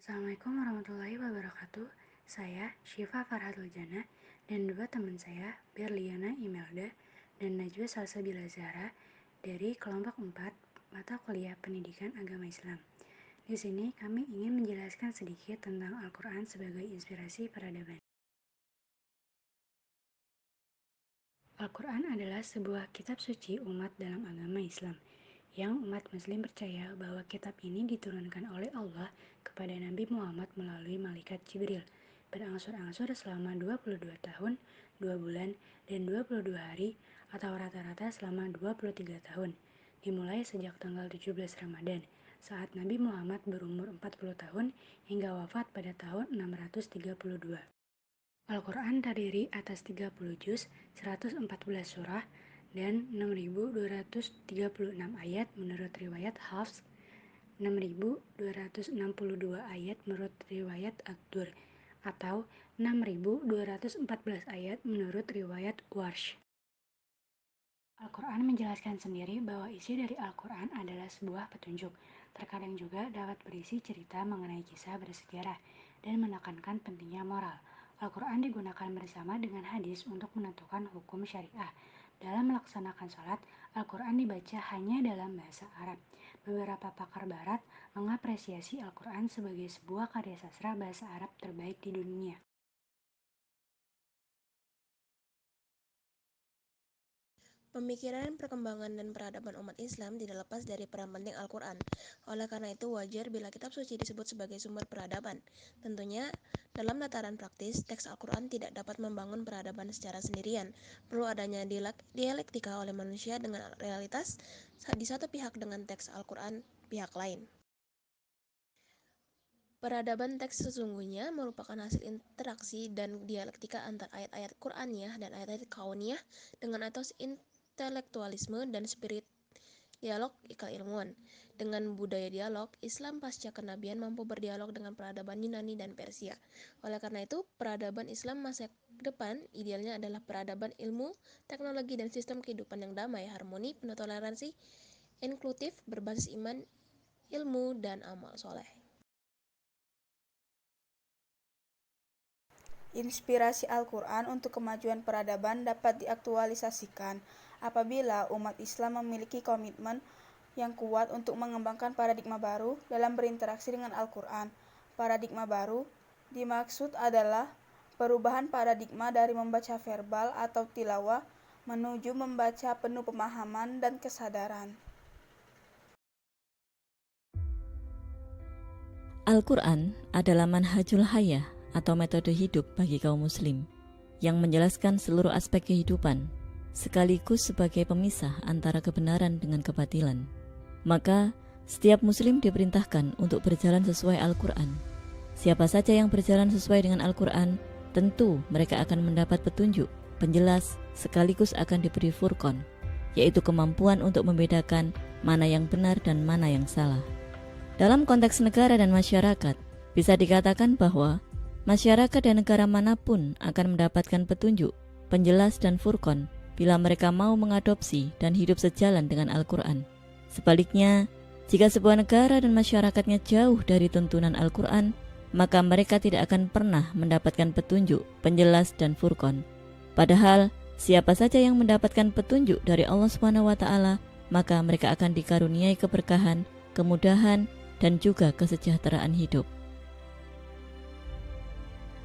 Assalamualaikum warahmatullahi wabarakatuh. Saya Syifa Farhatul Jannah dan dua teman saya, Berliana Imelda dan Najwa Salsabila Zahra dari kelompok 4 mata kuliah Pendidikan Agama Islam. Di sini kami ingin menjelaskan sedikit tentang Al-Quran sebagai inspirasi peradaban. Al-Quran adalah sebuah kitab suci umat dalam agama Islam, yang umat muslim percaya bahwa kitab ini diturunkan oleh Allah kepada Nabi Muhammad melalui malaikat Jibril, berangsur-angsur selama 22 tahun, 2 bulan, dan 22 hari, atau rata-rata selama 23 tahun, dimulai sejak tanggal 17 Ramadan, saat Nabi Muhammad berumur 40 tahun hingga wafat pada tahun 632. Al-Quran terdiri atas 30 juz, 114 surah, dan 6.236 ayat menurut riwayat Hafs, 6.262 ayat menurut riwayat Ad-Dur, atau 6.214 ayat menurut riwayat Warsh. Al-Quran menjelaskan sendiri bahwa isi dari Al-Quran adalah sebuah petunjuk. Terkadang juga dapat berisi cerita mengenai kisah bersejarah dan menekankan pentingnya moral. Al-Quran digunakan bersama dengan hadis untuk menentukan hukum syariah. Dalam melaksanakan sholat, Al-Quran dibaca hanya dalam bahasa Arab. Beberapa pakar barat mengapresiasi Al-Quran sebagai sebuah karya sastra bahasa Arab terbaik di dunia. Pemikiran, perkembangan, dan peradaban umat Islam tidak lepas dari peran penting Al-Quran. Oleh karena itu, wajar bila kitab suci disebut sebagai sumber peradaban. Tentunya, dalam tataran praktis, teks Al-Quran tidak dapat membangun peradaban secara sendirian. Perlu adanya dialektika oleh manusia dengan realitas di satu pihak dengan teks Al-Quran pihak lain. Peradaban teks sesungguhnya merupakan hasil interaksi dan dialektika antara ayat-ayat Qur'aniyah dan ayat-ayat kauniyah dengan etos intelektualisme dan spirit dialog ilmuwan. Dengan budaya dialog, Islam pasca kenabian mampu berdialog dengan peradaban Yunani dan Persia. Oleh karena itu, peradaban Islam masa depan idealnya adalah peradaban ilmu, teknologi, dan sistem kehidupan yang damai, harmoni, penuh toleransi, inklusif, berbasis iman, ilmu, dan amal soleh. Inspirasi Al-Quran untuk kemajuan peradaban dapat diaktualisasikan apabila umat Islam memiliki komitmen yang kuat untuk mengembangkan paradigma baru dalam berinteraksi dengan Al-Quran. Paradigma baru dimaksud adalah perubahan paradigma dari membaca verbal atau tilawah menuju membaca penuh pemahaman dan kesadaran. Al-Quran adalah manhajul hayah atau metode hidup bagi kaum muslim yang menjelaskan seluruh aspek kehidupan sekaligus sebagai pemisah antara kebenaran dengan kebatilan. Maka setiap muslim diperintahkan untuk berjalan sesuai Al-Quran. Siapa saja yang berjalan sesuai dengan Al-Quran, tentu mereka akan mendapat petunjuk, penjelas, sekaligus akan diberi furqan, yaitu kemampuan untuk membedakan mana yang benar dan mana yang salah. Dalam konteks negara dan masyarakat, bisa dikatakan bahwa masyarakat dan negara manapun akan mendapatkan petunjuk, penjelas dan furqan bila mereka mau mengadopsi dan hidup sejalan dengan Al-Quran. Sebaliknya, jika sebuah negara dan masyarakatnya jauh dari tuntunan Al-Quran, maka mereka tidak akan pernah mendapatkan petunjuk, penjelas dan furqan. Padahal, siapa saja yang mendapatkan petunjuk dari Allah SWT, maka mereka akan dikaruniai keberkahan, kemudahan, dan juga kesejahteraan hidup.